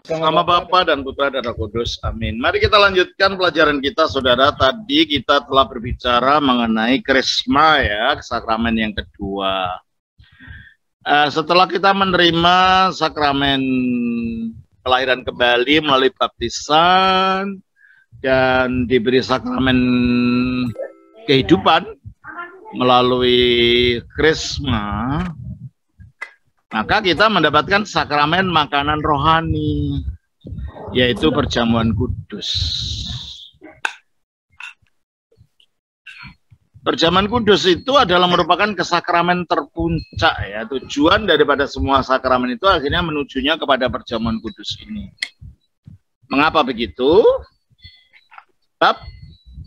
Nama Bapa dan Putra dan Roh Kudus. Amin. Mari kita lanjutkan pelajaran kita, saudara. Tadi kita telah berbicara mengenai Krisma, ya, sakramen yang kedua. Setelah kita menerima sakramen kelahiran kembali melalui baptisan dan diberi sakramen kehidupan melalui Krisma, maka kita mendapatkan sakramen makanan rohani, yaitu perjamuan kudus. Perjamuan kudus itu adalah merupakan kesakramen terpuncak, ya. Tujuan daripada semua sakramen itu akhirnya menujunya kepada perjamuan kudus ini. Mengapa begitu? Sebab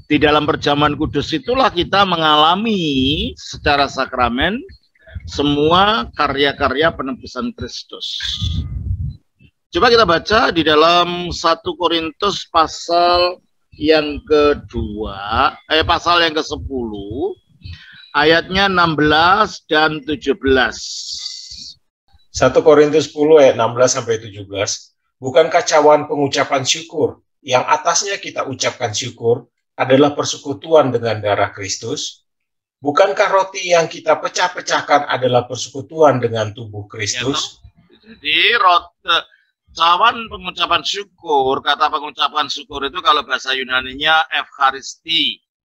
di dalam perjamuan kudus itulah kita mengalami secara sakramen semua karya-karya penebusan Kristus. Coba kita baca di dalam 1 Korintus pasal yang kedua, pasal yang ke-10, ayatnya 16 dan 17. 1 Korintus 10 ayat 16 sampai 17. Bukankah cawan pengucapan syukur yang atasnya kita ucapkan syukur adalah persekutuan dengan darah Kristus? Bukankah roti yang kita pecah-pecahkan adalah persekutuan dengan tubuh Kristus? Ya, jadi cawan pengucapan syukur, kata pengucapan syukur itu kalau bahasa Yunaninya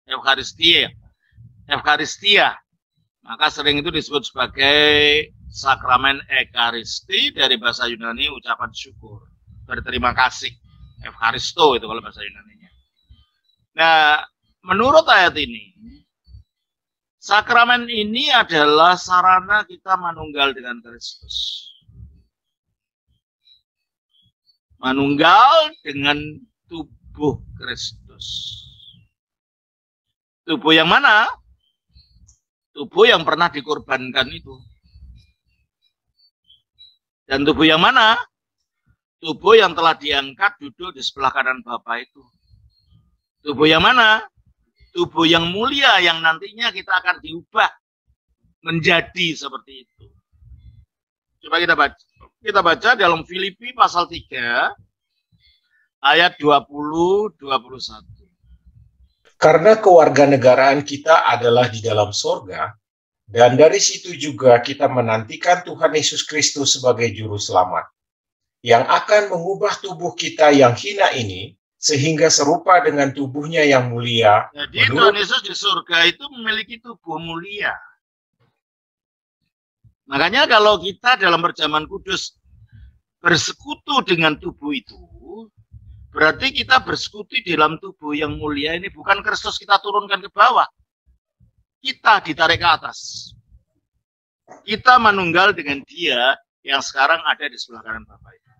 Eucharistia. Maka sering itu disebut sebagai sakramen Ekaristi, dari bahasa Yunani ucapan syukur, berterima kasih. Eucharisto itu kalau bahasa Yunaninya. Nah, menurut ayat ini, sakramen ini adalah sarana kita manunggal dengan Kristus. Manunggal dengan tubuh Kristus. Tubuh yang mana? Tubuh yang pernah dikorbankan itu. Dan tubuh yang mana? Tubuh yang telah diangkat duduk di sebelah kanan Bapa itu. Tubuh yang mana? Tubuh yang mulia yang nantinya kita akan diubah menjadi seperti itu. Coba kita baca dalam Filipi pasal 3 ayat 20-21. Karena kewarganegaraan kita adalah di dalam sorga, dan dari situ juga kita menantikan Tuhan Yesus Kristus sebagai juru selamat, yang akan mengubah tubuh kita yang hina ini sehingga serupa dengan tubuhnya yang mulia. Jadi Tuhan Yesus di surga itu memiliki tubuh mulia. Makanya kalau kita dalam perjamuan kudus bersekutu dengan tubuh itu, berarti kita bersekutu di dalam tubuh yang mulia ini. Bukan Kristus kita turunkan ke bawah, kita ditarik ke atas. Kita manunggal dengan Dia yang sekarang ada di sebelah kanan Bapa itu.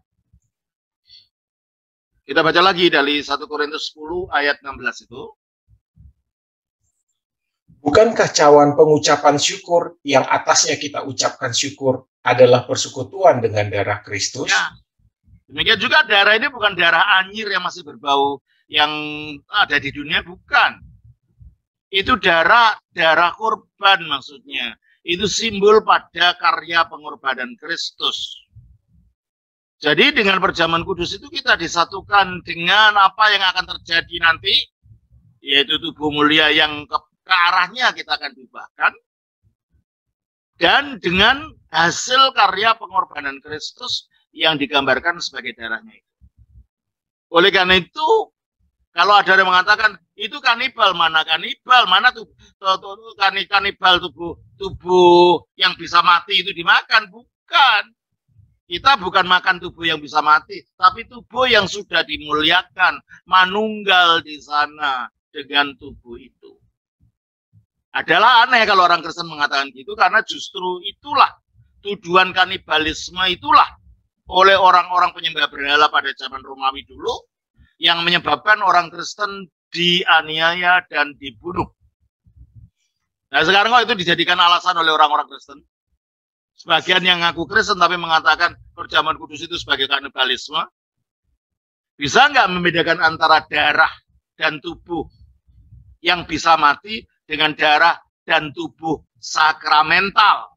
Kita baca lagi dari 1 Korintus 10 ayat 16 itu. Bukankah cawan pengucapan syukur yang atasnya kita ucapkan syukur adalah persekutuan dengan darah Kristus? Ya. Demikian juga darah ini bukan darah anyir yang masih berbau yang ada di dunia, bukan. Itu darah korban maksudnya. Itu simbol pada karya pengorbanan Kristus. Jadi dengan perjamuan kudus itu kita disatukan dengan apa yang akan terjadi nanti, yaitu tubuh mulia yang ke arahnya kita akan diubahkan, dan dengan hasil karya pengorbanan Kristus yang digambarkan sebagai darahnya itu. Oleh karena itu, kalau ada yang mengatakan itu kanibal, mana kanibal tubuh yang bisa mati itu dimakan, bukan. Kita bukan makan tubuh yang bisa mati, tapi tubuh yang sudah dimuliakan, manunggal di sana dengan tubuh itu. Adalah aneh kalau orang Kristen mengatakan gitu, karena justru itulah tuduhan kanibalisme itulah oleh orang-orang penyembah berhala pada zaman Romawi dulu yang menyebabkan orang Kristen dianiaya dan dibunuh. Nah sekarang kok itu dijadikan alasan oleh orang-orang Kristen? Sebagian yang ngaku Kristen tapi mengatakan perjamuan kudus itu sebagai kanibalisme. Bisa nggak membedakan antara darah dan tubuh yang bisa mati dengan darah dan tubuh sakramental?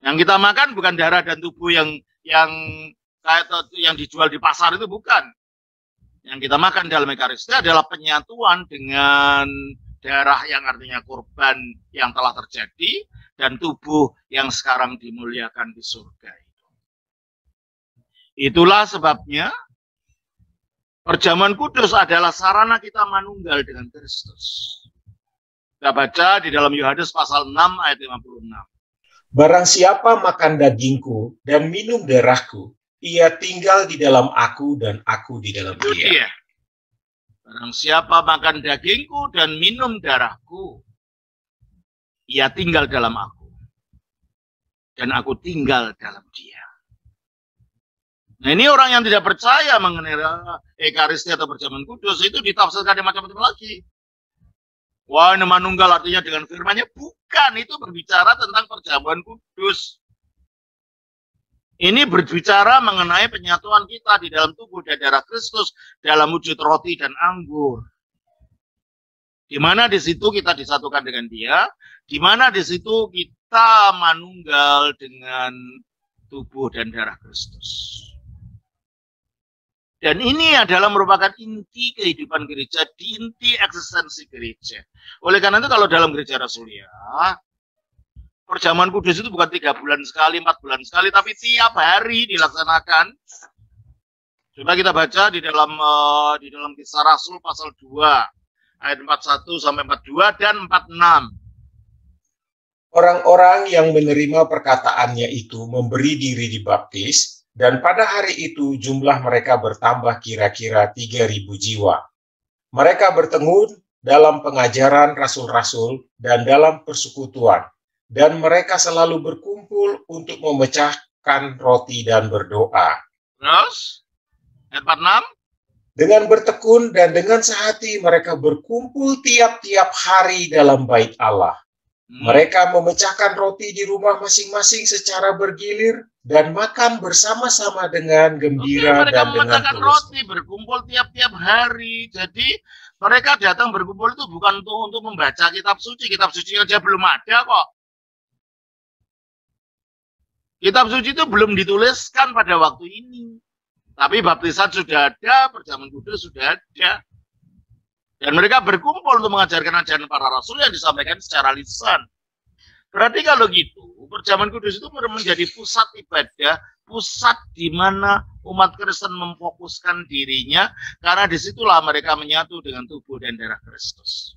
Yang kita makan bukan darah dan tubuh yang kayak yang dijual di pasar itu bukan. Yang kita makan dalam Ekaristi adalah penyatuan dengan darah yang artinya korban yang telah terjadi dan tubuh yang sekarang dimuliakan di surga. Itulah sebabnya perjamuan kudus adalah sarana kita manunggal dengan Kristus. Kita baca di dalam Yohanes pasal 6 ayat 56. Barang siapa makan dagingku dan minum darahku, ia tinggal di dalam aku dan aku di dalam dia. Barang siapa makan dagingku dan minum darahku, ia tinggal dalam aku dan aku tinggal dalam dia. Nah, ini orang yang tidak percaya mengenai Ekaristi atau perjamuan kudus itu ditafsirkan macam-macam lagi. Wah, ini manunggal artinya dengan firman-Nya. Bukan, itu berbicara tentang perjamuan kudus. Ini berbicara mengenai penyatuan kita di dalam tubuh dan darah Kristus dalam wujud roti dan anggur. Di mana di situ kita disatukan dengan Dia, di mana di situ kita manunggal dengan tubuh dan darah Kristus. Dan ini adalah merupakan inti kehidupan gereja, inti eksistensi gereja. Oleh karena itu kalau dalam gereja Rasulia, perjamuan kudus itu bukan 3 bulan sekali, 4 bulan sekali, tapi tiap hari dilaksanakan. Coba kita baca di dalam Kisah Rasul pasal 2, ayat 41 sampai 42 dan 46. Orang-orang yang menerima perkataannya itu memberi diri dibaptis, dan pada hari itu jumlah mereka bertambah kira-kira 3.000 jiwa. Mereka bertekun dalam pengajaran rasul-rasul dan dalam persekutuan, dan mereka selalu berkumpul untuk memecahkan roti dan berdoa. Terus, ayat 46. Dengan bertekun dan dengan sehati mereka berkumpul tiap-tiap hari dalam bait Allah. Mereka memecahkan roti di rumah masing-masing secara bergilir dan makan bersama-sama dengan gembira dan dengan memecahkan roti, berkumpul tiap-tiap hari. Jadi mereka datang berkumpul itu bukan untuk membaca kitab suci. Kitab suci aja belum ada kok. Kitab suci itu belum dituliskan pada waktu ini. Tapi baptisan sudah ada, perjamuan kudus sudah ada. Dan mereka berkumpul untuk mengajarkan ajaran para rasul yang disampaikan secara lisan. Berarti kalau gitu, perjamuan kudus itu menjadi pusat ibadah, pusat di mana umat Kristen memfokuskan dirinya, karena disitulah mereka menyatu dengan tubuh dan darah Kristus.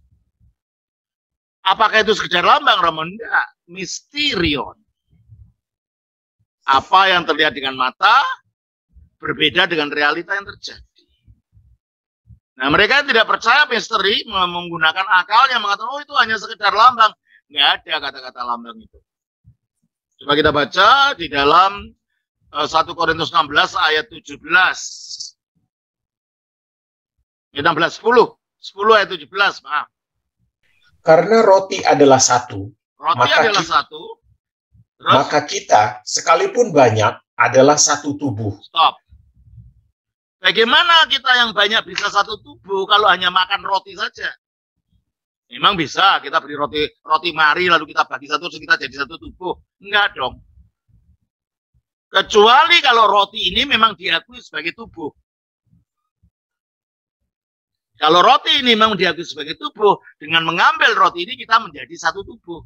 Apakah itu sekedar lambang, Roman? Enggak, misterion. Apa yang terlihat dengan mata, berbeda dengan realita yang terjadi. Nah, mereka tidak percaya misteri, menggunakan akalnya, mengatakan, oh itu hanya sekedar lambang. Nggak ada kata-kata lambang itu. Coba kita baca di dalam 1 Korintus 16 ayat 17. 10 ayat 17, maaf. Karena roti adalah satu. Terus, maka kita, sekalipun banyak, adalah satu tubuh. Stop. Bagaimana kita yang banyak bisa satu tubuh kalau hanya makan roti saja? Memang bisa, kita beri roti mari lalu kita bagi satu, kita jadi satu tubuh. Enggak dong. Kecuali kalau roti ini memang diakui sebagai tubuh. Kalau roti ini memang diakui sebagai tubuh, dengan mengambil roti ini kita menjadi satu tubuh.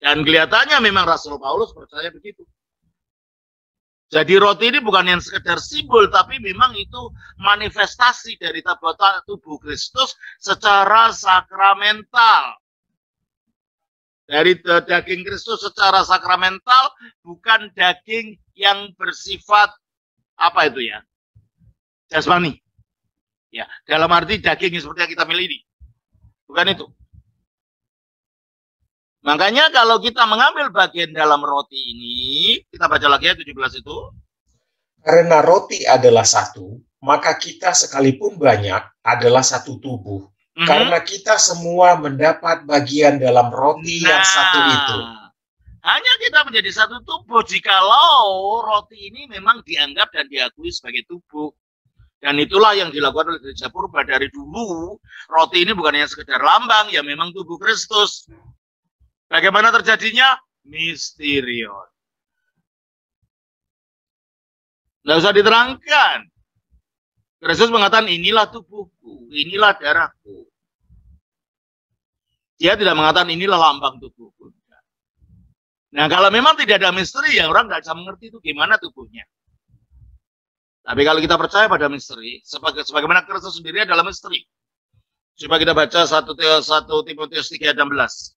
Dan kelihatannya memang Rasul Paulus percaya begitu. Jadi roti ini bukan yang sekedar simbol, tapi memang itu manifestasi dari tubuh Kristus secara sakramental. Dari daging Kristus secara sakramental, bukan daging yang bersifat apa itu ya? Jasmani. Ya, dalam arti daging seperti yang kita miliki. Bukan itu. Makanya kalau kita mengambil bagian dalam roti ini, kita baca lagi ya 17 itu. Karena roti adalah satu, maka kita sekalipun banyak adalah satu tubuh. Karena kita semua mendapat bagian dalam roti yang satu itu. Hanya kita menjadi satu tubuh jikalau roti ini memang dianggap dan diakui sebagai tubuh. Dan itulah yang dilakukan oleh Gereja Purba dari dulu. Roti ini bukan hanya sekedar lambang, ya memang tubuh Kristus. Bagaimana terjadinya? Misterion. Nggak usah diterangkan. Kristus mengatakan inilah tubuhku, inilah darahku. Dia tidak mengatakan inilah lambang tubuhku. Nah, kalau memang tidak ada misteri, ya orang nggak bisa mengerti itu gimana tubuhnya. Tapi kalau kita percaya pada misteri, sebagaimana Kristus sendiri adalah misteri. Coba kita baca 1 Timotius 3 ayat 16.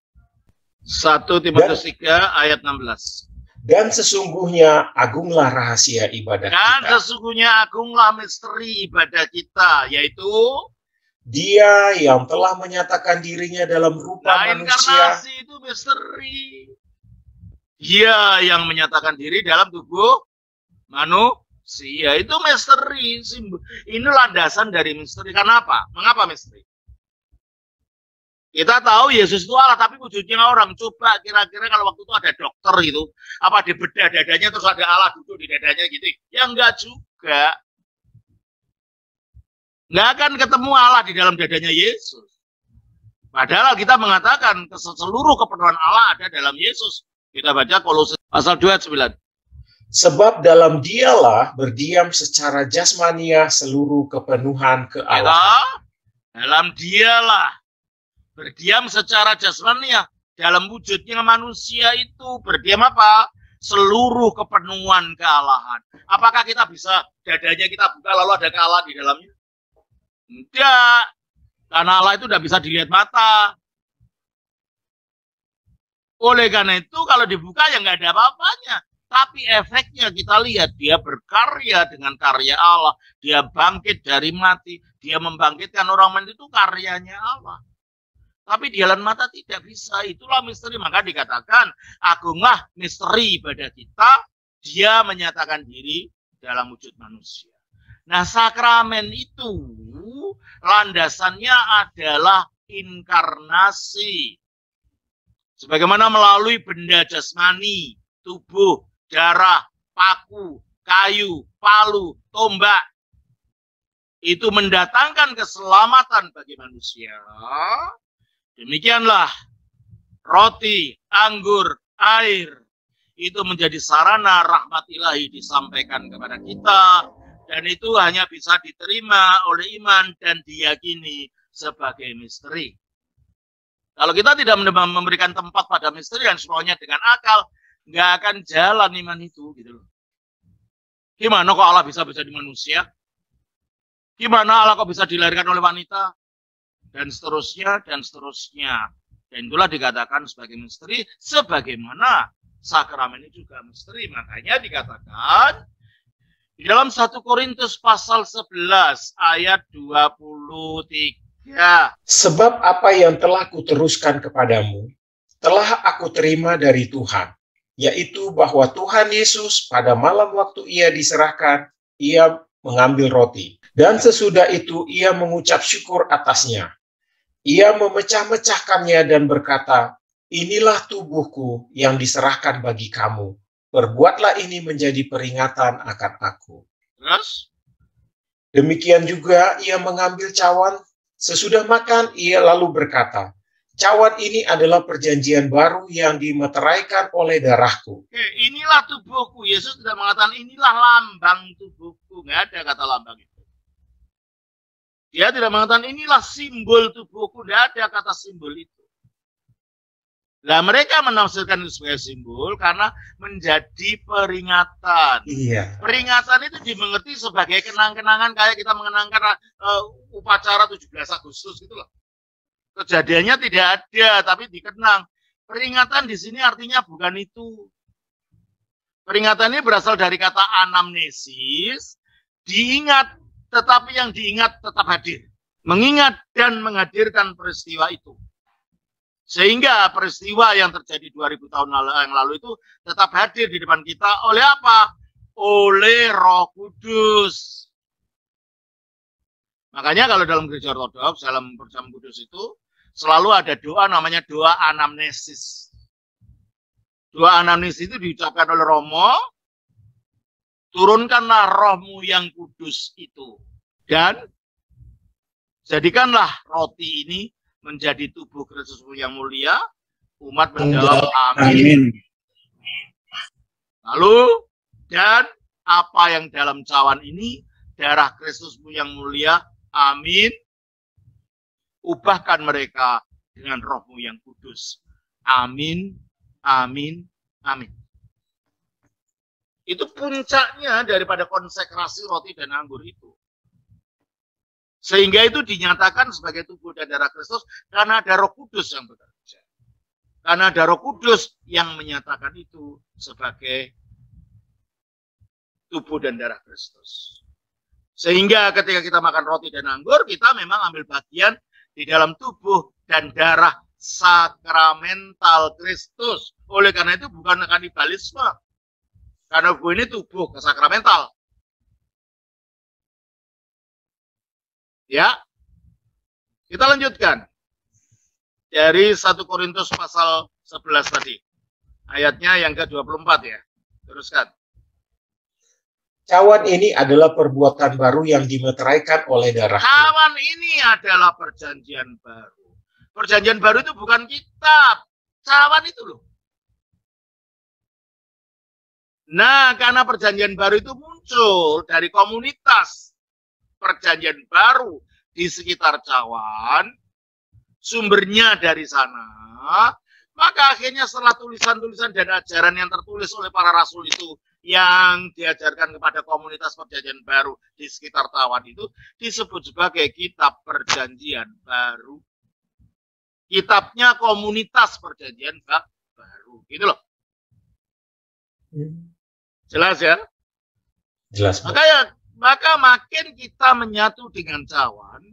1 Timotius 3 ayat 16. Dan sesungguhnya agunglah rahasia ibadah kita. Dan sesungguhnya agunglah misteri ibadah kita, yaitu Dia yang telah menyatakan dirinya dalam rupa manusia. Inkarnasi itu misteri. Dia yang menyatakan diri dalam tubuh manusia, itu misteri. Ini landasan dari misteri. Kenapa? Mengapa misteri? Kita tahu Yesus itu Allah, tapi wujudnya orang. Coba kira-kira kalau waktu itu ada dokter gitu, apa di bedah dadanya terus ada Allah duduk di dadanya gitu? Ya enggak juga. Enggak akan ketemu Allah di dalam dadanya Yesus. Padahal kita mengatakan seluruh kepenuhan Allah ada dalam Yesus. Kita baca Kolose pasal 2 ayat 9. Sebab dalam Dialah berdiam secara jasmania seluruh kepenuhan kealahan. Dalam Dialah berdiam secara jasmania, dalam wujudnya manusia itu berdiam apa? Seluruh kepenuhan kealahan. Apakah kita bisa dadanya kita buka lalu ada kealahan di dalamnya? Tidak. Karena Allah itu tidak bisa dilihat mata. Oleh karena itu kalau dibuka ya nggak ada apa-apanya. Tapi efeknya kita lihat, dia berkarya dengan karya Allah. Dia bangkit dari mati. Dia membangkitkan orang mati, itu karyanya Allah. Tapi di dalam mata tidak bisa. Itulah misteri. Maka dikatakan, agunglah misteri ibadah kita. Dia menyatakan diri dalam wujud manusia. Nah, sakramen itu landasannya adalah inkarnasi. Sebagaimana melalui benda jasmani, tubuh, darah, paku, kayu, palu, tombak. Itu mendatangkan keselamatan bagi manusia. Demikianlah roti, anggur, air itu menjadi sarana rahmat ilahi disampaikan kepada kita, dan itu hanya bisa diterima oleh iman dan diyakini sebagai misteri. Kalau kita tidak memberikan tempat pada misteri dan semuanya dengan akal, nggak akan jalan iman itu, gitu loh. Gimana kok Allah bisa di manusia? Gimana Allah kok bisa dilahirkan oleh wanita? Dan seterusnya, dan seterusnya. Dan itulah dikatakan sebagai misteri, sebagaimana sakramen ini juga misteri. Makanya dikatakan di dalam 1 Korintus pasal 11 ayat 23. Sebab apa yang telah kuteruskan kepadamu, telah aku terima dari Tuhan, yaitu bahwa Tuhan Yesus pada malam waktu ia diserahkan, ia mengambil roti. Dan sesudah itu ia mengucap syukur atasnya. Ia memecah-mecahkannya dan berkata, inilah tubuhku yang diserahkan bagi kamu. Perbuatlah ini menjadi peringatan akan aku. Terus? Demikian juga ia mengambil cawan. Sesudah makan, ia lalu berkata, cawan ini adalah perjanjian baru yang dimeteraikan oleh darahku. Inilah tubuhku. Yesus tidak mengatakan inilah lambang tubuhku. Nggak ada kata lambang itu. Dia tidak mengatakan inilah simbol tubuhku. Tidak ada kata simbol itu. Nah, mereka menafsirkan itu sebagai simbol karena menjadi peringatan. Iya. Peringatan itu dimengerti sebagai kenang-kenangan kayak kita mengenangkan upacara 17 Agustus gitu loh. Kejadiannya tidak ada, tapi dikenang. Peringatan di sini artinya bukan itu. Peringatan ini berasal dari kata anamnesis, diingat, tetapi yang diingat tetap hadir. Mengingat dan menghadirkan peristiwa itu. Sehingga peristiwa yang terjadi 2000 tahun yang lalu itu tetap hadir di depan kita oleh apa? Oleh Roh Kudus. Makanya kalau dalam gereja ortodoks, dalam perjamuan kudus itu, selalu ada doa namanya doa anamnesis. Doa anamnesis itu diucapkan oleh Romo, turunkanlah rohmu yang kudus itu. Dan jadikanlah roti ini menjadi tubuh Kristus yang mulia. Umat menjawab amin. Lalu, dan apa yang dalam cawan ini, darah Kristusmu yang mulia, amin. Ubahkan mereka dengan rohmu yang kudus. Amin, amin, amin. Itu puncaknya daripada konsekrasi roti dan anggur itu. Sehingga itu dinyatakan sebagai tubuh dan darah Kristus karena ada Roh Kudus yang bekerja. Karena ada Roh Kudus yang menyatakan itu sebagai tubuh dan darah Kristus. Sehingga ketika kita makan roti dan anggur, kita memang ambil bagian di dalam tubuh dan darah sakramental Kristus. Oleh karena itu bukan kanibalisme. Karena ini tubuh sakramental. Ya, kita lanjutkan. Dari 1 Korintus pasal 11 tadi. Ayatnya yang ke-24 ya. Teruskan. Cawan ini adalah perbuatan baru yang dimeteraikan oleh darah. Cawan ini adalah perjanjian baru. Perjanjian baru itu bukan kitab. Cawan itu loh. Nah, karena perjanjian baru itu muncul dari komunitas perjanjian baru di sekitar cawan, sumbernya dari sana, maka akhirnya setelah tulisan-tulisan dan ajaran yang tertulis oleh para rasul itu yang diajarkan kepada komunitas perjanjian baru di sekitar cawan itu disebut sebagai kitab perjanjian baru. Kitabnya komunitas perjanjian baru, gitu loh. Jelas ya? Jelas. Maka makin kita menyatu dengan cawan,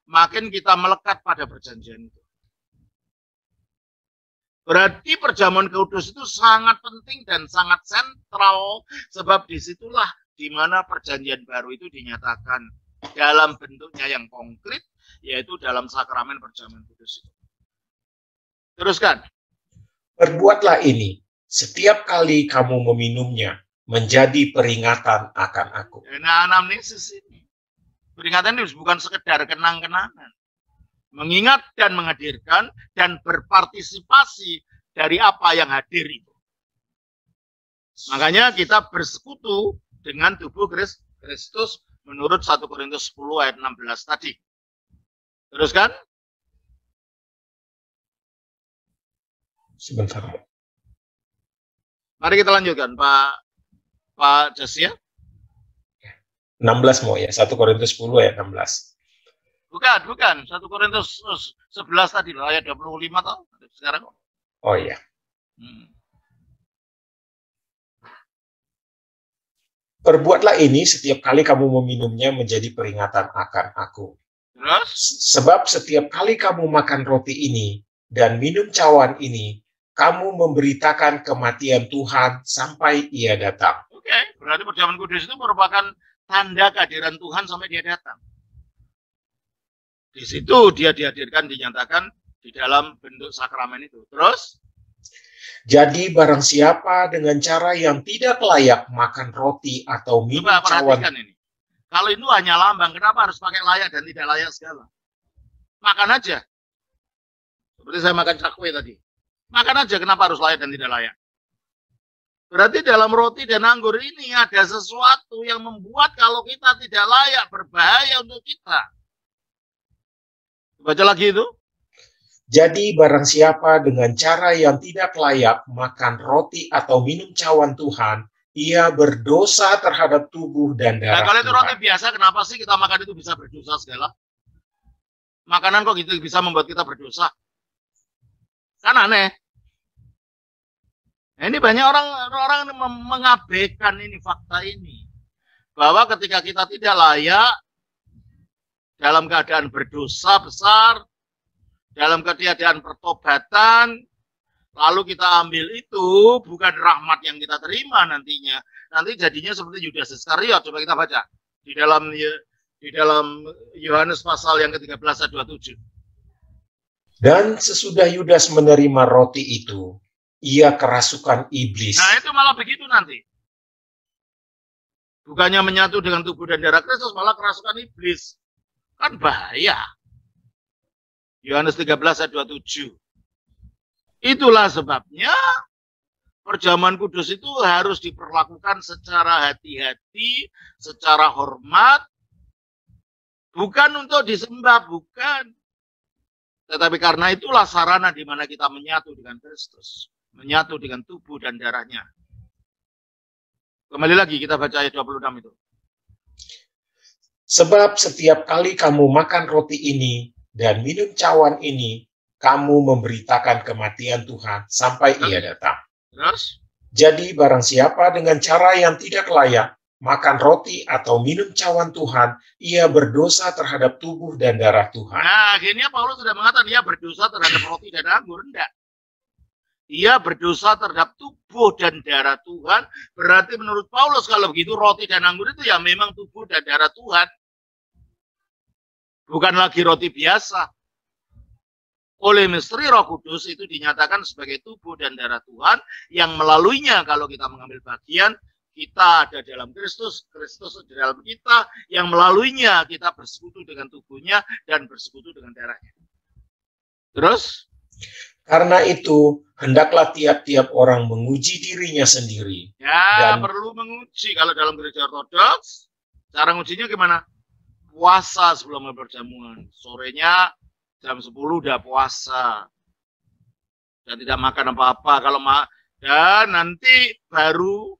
makin kita melekat pada perjanjian itu. Berarti perjamuan kudus itu sangat penting dan sangat sentral, sebab disitulah di mana perjanjian baru itu dinyatakan dalam bentuknya yang konkret, yaitu dalam sakramen perjamuan kudus itu. Teruskan. Perbuatlah ini setiap kali kamu meminumnya, menjadi peringatan akan aku. Nah, anamnesis ini. Peringatan itu bukan sekedar kenang-kenangan. Mengingat dan menghadirkan dan berpartisipasi dari apa yang hadir itu. Makanya kita bersekutu dengan tubuh Kristus menurut 1 Korintus 10 ayat 16 tadi. Teruskan. Sebentar. Mari kita lanjutkan, Pak Jas ya. 16 mau ya, 1 Korintus 10 ayat 16. Bukan. 1 Korintus 11 tadi loh, ayat 25 tau. Sekarang. Oh iya. Perbuatlah ini setiap kali kamu meminumnya menjadi peringatan akan aku. Terus? Sebab setiap kali kamu makan roti ini dan minum cawan ini, kamu memberitakan kematian Tuhan sampai Ia datang. Oke, berarti perjamuan kudus itu merupakan tanda kehadiran Tuhan sampai Dia datang. Di situ Dia dihadirkan, dinyatakan di dalam bentuk sakramen itu. Terus? Jadi barang siapa dengan cara yang tidak layak makan roti atau minum cawan. Perhatikan ini. Kalau itu hanya lambang, kenapa harus pakai layak dan tidak layak segala? Makan aja. Seperti saya makan cakwe tadi. Makan aja, kenapa harus layak dan tidak layak? Berarti dalam roti dan anggur ini ada sesuatu yang membuat kalau kita tidak layak, berbahaya untuk kita. Baca lagi itu. Jadi barang siapa dengan cara yang tidak layak makan roti atau minum cawan Tuhan, ia berdosa terhadap tubuh dan darah Nah, kalau itu Tuhan. roti biasa, kenapa sih kita makan itu bisa berdosa segala? Makanan kok gitu bisa membuat kita berdosa? Kan aneh. Nah, ini banyak orang mengabaikan ini fakta ini. Bahwa ketika kita tidak layak, dalam keadaan berdosa besar, dalam keadaan pertobatan, lalu kita ambil itu, bukan rahmat yang kita terima nantinya. Nanti jadinya seperti Yudas Iskariot. Coba kita baca di dalam Yohanes pasal yang ke-13 ayat 27. Dan sesudah Yudas menerima roti itu, ia kerasukan iblis. Nah, itu malah begitu nanti. Bukannya menyatu dengan tubuh dan darah Kristus, malah kerasukan iblis. Kan bahaya. Yohanes 13 ayat 27. Itulah sebabnya perjamuan kudus itu harus diperlakukan secara hati-hati, secara hormat, bukan untuk disembah, bukan. Tetapi karena itulah sarana di mana kita menyatu dengan Kristus, menyatu dengan tubuh dan darahnya. Kembali lagi kita baca ayat 26 itu. Sebab setiap kali kamu makan roti ini dan minum cawan ini, kamu memberitakan kematian Tuhan sampai Ia datang. Terus? Jadi barang siapa dengan cara yang tidak layak makan roti atau minum cawan Tuhan, ia berdosa terhadap tubuh dan darah Tuhan. Nah, akhirnya Paulus sudah mengatakan ia berdosa terhadap roti dan anggur. Enggak. Ia berdosa terhadap tubuh dan darah Tuhan. Berarti menurut Paulus kalau begitu roti dan anggur itu ya memang tubuh dan darah Tuhan. Bukan lagi roti biasa. Oleh misteri Roh Kudus itu dinyatakan sebagai tubuh dan darah Tuhan yang melaluinya kalau kita mengambil bagian, kita ada dalam Kristus, Kristus di dalam kita, yang melaluinya kita bersekutu dengan tubuhnya dan bersekutu dengan darahnya. Terus? Karena itu, hendaklah tiap-tiap orang menguji dirinya sendiri. Ya, perlu menguji. Kalau dalam gereja ortodoks, cara ngujinya gimana? Puasa sebelum berjamuan. Sorenya jam 10 udah puasa. Dan tidak makan apa-apa. Dan nanti baru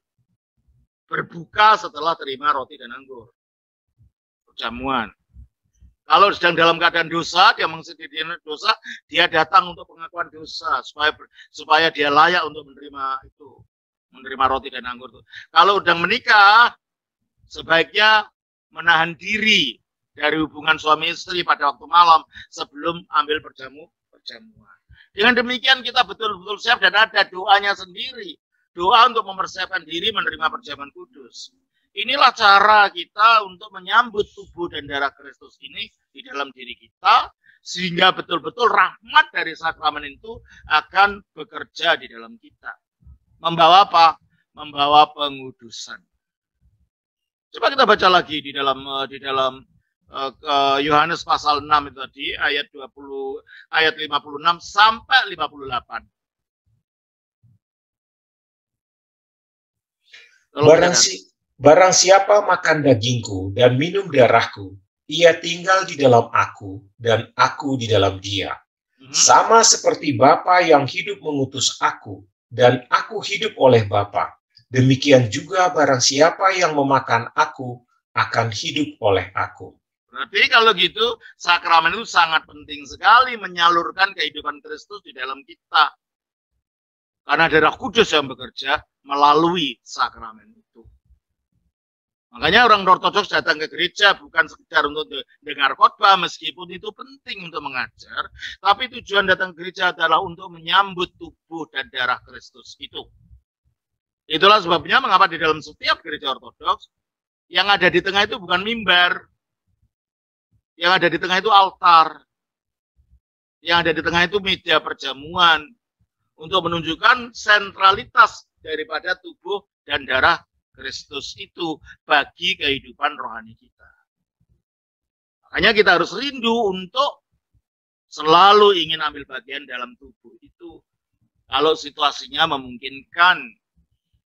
berbuka setelah terima roti dan anggur. Perjamuan. Kalau sedang dalam keadaan dosa, dia mengistilahkan dosa, dia datang untuk pengakuan dosa supaya dia layak untuk menerima roti dan anggur itu. Kalau sedang menikah, sebaiknya menahan diri dari hubungan suami istri pada waktu malam sebelum ambil perjamuan. Dengan demikian kita betul-betul siap dan ada doanya sendiri. Doa untuk mempersiapkan diri menerima perjamuan kudus. Inilah cara kita untuk menyambut tubuh dan darah Kristus ini di dalam diri kita, sehingga betul-betul rahmat dari sakramen itu akan bekerja di dalam kita. Membawa apa? Membawa pengudusan. Coba kita baca lagi di dalam Yohanes pasal 6 itu tadi, ayat 56 sampai 58. Barang siapa makan dagingku dan minum darahku, ia tinggal di dalam aku dan aku di dalam dia. Sama seperti Bapa yang hidup mengutus aku dan aku hidup oleh Bapa, demikian juga barang siapa yang memakan aku akan hidup oleh aku. Berarti kalau gitu, sakramen itu sangat penting sekali menyalurkan kehidupan Kristus di dalam kita. Karena darah kudus yang bekerja melalui sakramen itu. Makanya orang ortodoks datang ke gereja bukan sekedar untuk dengar khotbah, meskipun itu penting untuk mengajar. Tapi tujuan datang ke gereja adalah untuk menyambut tubuh dan darah Kristus itu. Itulah sebabnya mengapa di dalam setiap gereja ortodoks, yang ada di tengah itu bukan mimbar. Yang ada di tengah itu altar. Yang ada di tengah itu meja perjamuan. Untuk menunjukkan sentralitas daripada tubuh dan darah Kristus itu bagi kehidupan rohani kita. Makanya kita harus rindu untuk selalu ingin ambil bagian dalam tubuh itu. Kalau situasinya memungkinkan.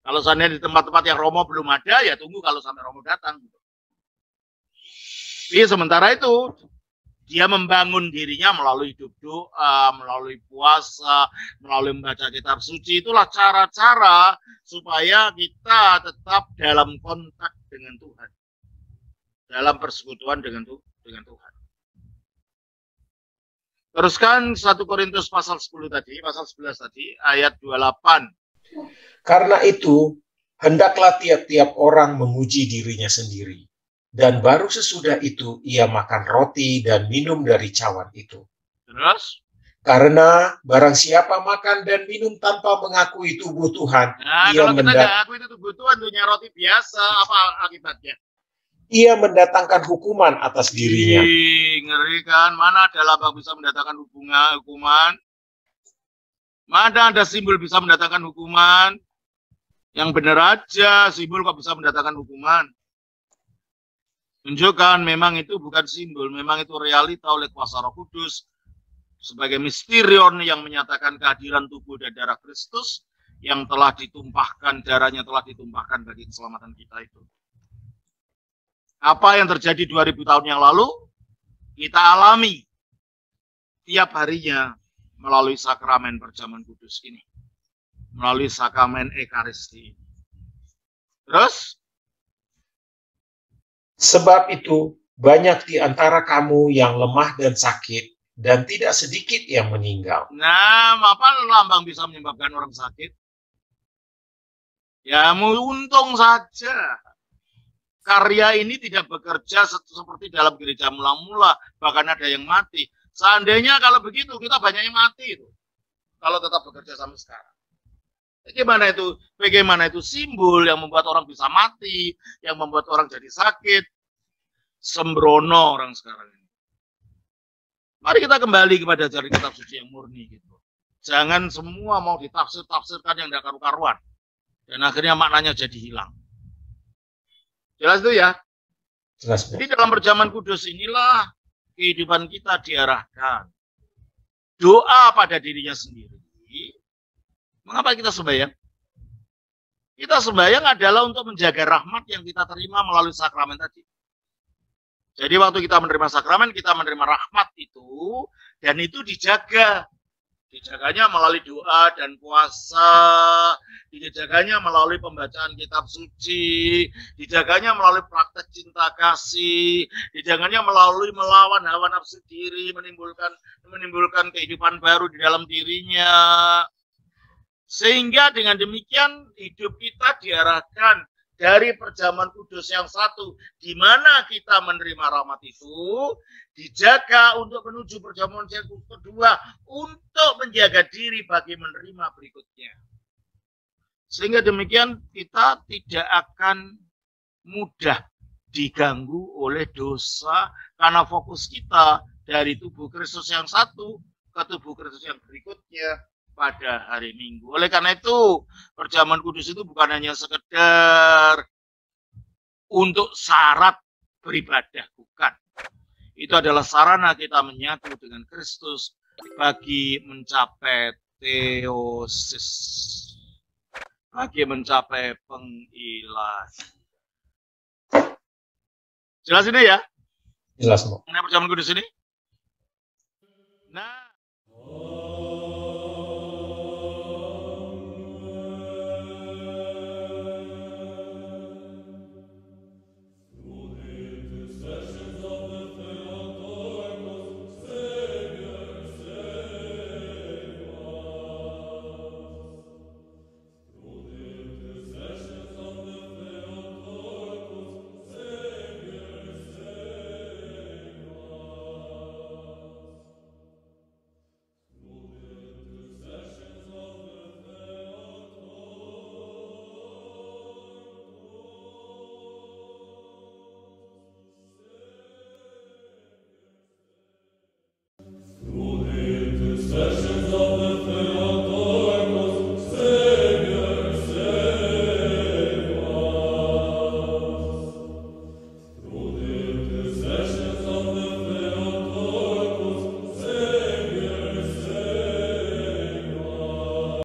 Kalau seandainya di tempat-tempat yang Romo belum ada, ya tunggu kalau sampai Romo datang. Tapi sementara itu, dia membangun dirinya melalui hidup doa, melalui puasa, melalui membaca kitab suci. Itulah cara-cara supaya kita tetap dalam kontak dengan Tuhan. Dalam persekutuan dengan Tuhan. Teruskan 1 Korintus pasal 10 tadi, pasal 11 tadi, ayat 28. Karena itu, hendaklah tiap-tiap orang menguji dirinya sendiri. Dan baru sesudah itu ia makan roti dan minum dari cawan itu. Terus? Karena barang siapa makan dan minum tanpa mengakui tubuh Tuhan, kalau kita nggak akui itu tubuh Tuhan, dunia roti biasa, apa akibatnya? Ia mendatangkan hukuman atas dirinya. Ngeri kan? Mana ada lambang bisa mendatangkan hukuman? Mana ada simbol bisa mendatangkan hukuman? Yang benar aja, simbol kok bisa mendatangkan hukuman? Tunjukkan memang itu bukan simbol, memang itu realita oleh kuasa Roh Kudus sebagai misterion yang menyatakan kehadiran tubuh dan darah Kristus yang telah ditumpahkan, darahnya telah ditumpahkan bagi keselamatan kita itu. Apa yang terjadi 2000 tahun yang lalu, kita alami tiap harinya melalui sakramen perjamuan kudus ini. Melalui sakramen Ekaristi. Terus? Sebab itu, banyak di antara kamu yang lemah dan sakit, dan tidak sedikit yang meninggal. Nah, apa lambang bisa menyebabkan orang sakit? Ya, untung saja. Karya ini tidak bekerja seperti dalam gereja mula-mula, bahkan ada yang mati. Seandainya kalau begitu, kita banyak yang mati itu. Kalau tetap bekerja sampai sekarang. Bagaimana itu simbol yang membuat orang bisa mati, yang membuat orang jadi sakit. Sembrono orang sekarang ini. Mari kita kembali kepada ajaran kitab suci yang murni gitu. Jangan semua mau ditafsir-tafsirkan yang tidak karu-karuan. Dan akhirnya maknanya jadi hilang. Jelas itu ya? Jelas. Jadi dalam perjamuan kudus inilah kehidupan kita diarahkan. Doa pada dirinya sendiri. Mengapa kita sembahyang? Kita sembahyang adalah untuk menjaga rahmat yang kita terima melalui sakramen tadi. Jadi waktu kita menerima sakramen, kita menerima rahmat itu, dan itu dijaga. Dijaganya melalui doa dan puasa, dijaganya melalui pembacaan kitab suci, dijaganya melalui praktek cinta kasih, dijaganya melalui melawan hawa nafsu diri, menimbulkan kehidupan baru di dalam dirinya. Sehingga dengan demikian hidup kita diarahkan dari perjamuan kudus yang satu, di mana kita menerima rahmat itu, dijaga untuk menuju perjamuan yang kedua, untuk menjaga diri bagi menerima berikutnya. Sehingga demikian kita tidak akan mudah diganggu oleh dosa, karena fokus kita dari tubuh Kristus yang satu ke tubuh Kristus yang berikutnya pada hari Minggu. Oleh karena itu, perjamuan kudus itu bukan hanya sekedar untuk syarat beribadah, bukan. Itu adalah sarana kita menyatu dengan Kristus bagi mencapai teosis, bagi mencapai pengilahian. Jelas ini ya? Jelas, Bu. Ini perjamuan kudus ini?